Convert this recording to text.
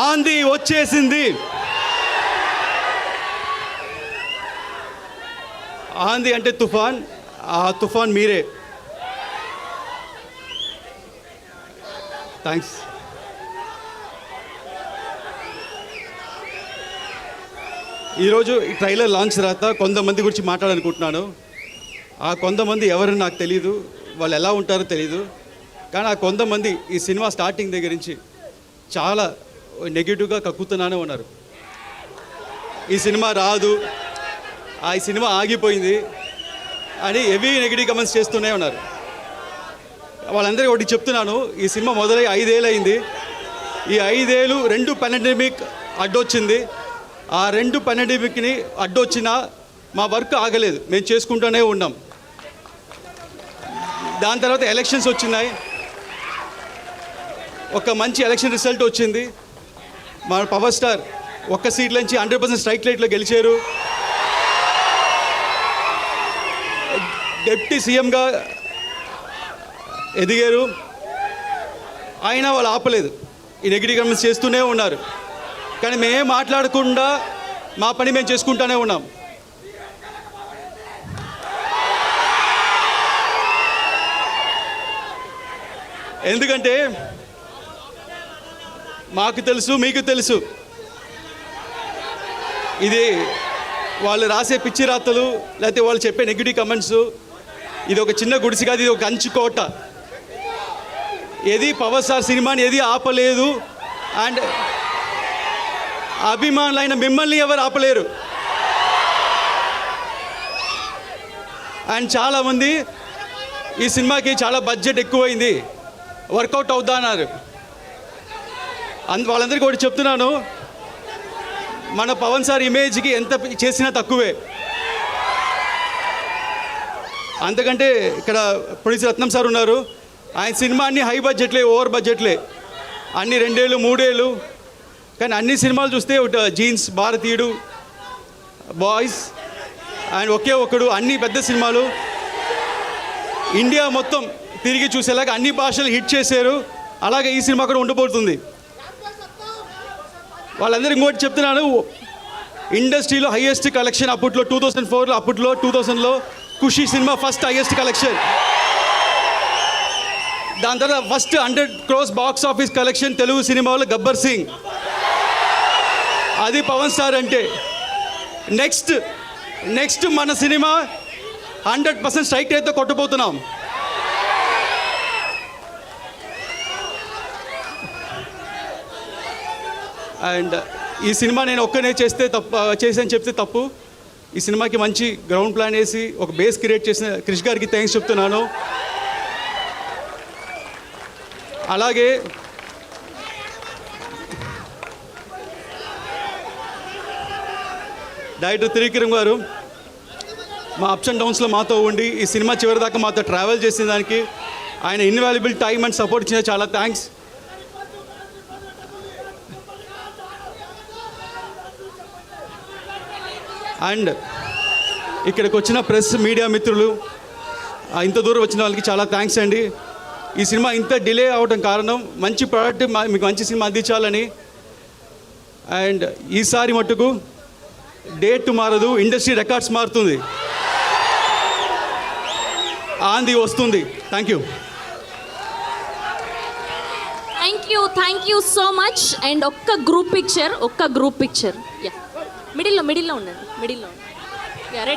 ఆంది వచ్చేసింది. ఆంది అంటే తుఫాన్, ఆ తుఫాన్ మీరే. థ్యాంక్స్. ఈరోజు ఈ ట్రైలర్ లాంచ్ తర్వాత కొంతమంది గురించి మాట్లాడాలనుకుంటున్నాను. ఆ కొంతమంది ఎవరు నాకు తెలీదు, వాళ్ళు ఎలా ఉంటారో తెలీదు. కానీ ఆ కొంతమంది ఈ సినిమా స్టార్టింగ్ దగ్గర నుంచి చాలా నెగిటివ్గా కక్కుతున్నానే ఉన్నారు. ఈ సినిమా రాదు, ఈ సినిమా ఆగిపోయింది అని హెవీ నెగిటివ్ కమెంట్స్ చేస్తూనే ఉన్నారు. వాళ్ళందరికీ ఒకటి చెప్తున్నాను, ఈ సినిమా మొదలై 5 ఏళ్ళు అయింది. ఈ 5 ఏళ్ళు 2 పాండమిక్ అడ్డొచ్చింది. ఆ 2 పాండమిక్ని అడ్డొచ్చినా మా వర్క్ ఆగలేదు, మేము చేసుకుంటూనే ఉన్నాం. దాని తర్వాత ఎలక్షన్స్ వచ్చినాయి, ఒక మంచి ఎలక్షన్ రిజల్ట్ వచ్చింది. మన పవర్ స్టార్ ఒక్క సీట్ నుంచి 100% స్ట్రైక్ రేట్లో గెలిచారు. డిప్యూటీ సీఎంగా ఎదిగారు. అయినా వాళ్ళు ఆపలేదు, ఈ నెగిటివ్ కమెంట్స్ చేస్తూనే ఉన్నారు. కానీ మేమేం మాట్లాడకుండా మా పని మేము చేసుకుంటూనే ఉన్నాం. ఎందుకంటే మాకు తెలుసు, మీకు తెలుసు, ఇది వాళ్ళు రాసే పిచ్చి రాతలు లేకపోతే వాళ్ళు చెప్పే నెగిటివ్ కమెంట్స్, ఇది ఒక చిన్న గుడిసి కాదు, ఇది ఒక కంచు కోట. ఏది పవర్ స్టార్ సినిమాని ఏది ఆపలేదు. అండ్ అభిమానులైన మిమ్మల్ని ఎవరు ఆపలేరు. అండ్ చాలామంది ఈ సినిమాకి చాలా బడ్జెట్ ఎక్కువైంది, వర్కౌట్ అవుతా అన్నారు. వాళ్ళందరికీ ఒకటి చెప్తున్నాను, మన పవన్ సార్ ఇమేజ్కి ఎంత చేసినా తక్కువే. అంతకంటే ఇక్కడ ప్రొడ్యూసర్ రత్నం సార్ ఉన్నారు, ఆయన సినిమా అన్ని హై బడ్జెట్లే, ఓవర్ బడ్జెట్లే, అన్ని 2 ఏళ్ళు 3 ఏళ్ళు. కానీ అన్ని సినిమాలు చూస్తే జీన్స్, భారతీయుడు, బాయ్స్ అండ్ ఒకే ఒక్కడు, అన్ని పెద్ద సినిమాలు ఇండియా మొత్తం తిరిగి చూసేలాగా అన్ని భాషలు హిట్ చేశారు. అలాగే ఈ సినిమా కూడా ఉండబోతుంది. వాళ్ళందరూ ఇంకోటి చెప్తున్నాను, ఇండస్ట్రీలో హైయెస్ట్ కలెక్షన్ అప్పట్లో 2004లో, అప్పట్లో 2000లో ఖుషి సినిమా ఫస్ట్ హైయెస్ట్ కలెక్షన్. దాని తర్వాత first 100 crores box office collection Telugu సినిమాలో గబ్బర్ సింగ్. అది పవన్ స్టార్ అంటే. నెక్స్ట్ మన సినిమా 100% స్ట్రైక్ రేట్తో కొట్టబోతున్నాం. అండ్ ఈ సినిమా నేను ఒక్కనే చేసాను చెప్తే తప్పు. ఈ సినిమాకి మంచి గ్రౌండ్ ప్లాన్ వేసి ఒక బేస్ క్రియేట్ చేసిన క్రిష్ గారికి థ్యాంక్స్ చెప్తున్నాను. అలాగే డైరెక్టర్ త్రివిక్రమ్ గారు మా అప్స్ అండ్ డౌన్స్లో మాతో ఉండి ఈ సినిమా చివరి దాకా మాతో ట్రావెల్ చేసిన దానికి ఆయన ఇన్వాల్యుబుల్ టైం అండ్ సపోర్ట్ ఇచ్చిన చాలా థ్యాంక్స్. అండ్ ఇక్కడికి వచ్చిన ప్రెస్ మీడియా మిత్రులు, ఇంత దూరం వచ్చిన వాళ్ళకి చాలా థ్యాంక్స్ అండి. ఈ సినిమా ఇంత డిలే అవడం కారణం మంచి ప్రోడక్ట్ మీకు మంచి సినిమా అందించాలని. అండ్ ఈసారి మట్టుకు డేట్ మారదు, ఇండస్ట్రీ రికార్డ్స్ మారుతుంది, ఆంది వస్తుంది. Thank you so much. And ఒక్క గ్రూప్ పిక్చర్ యా మిడిల్లో ఉండండి.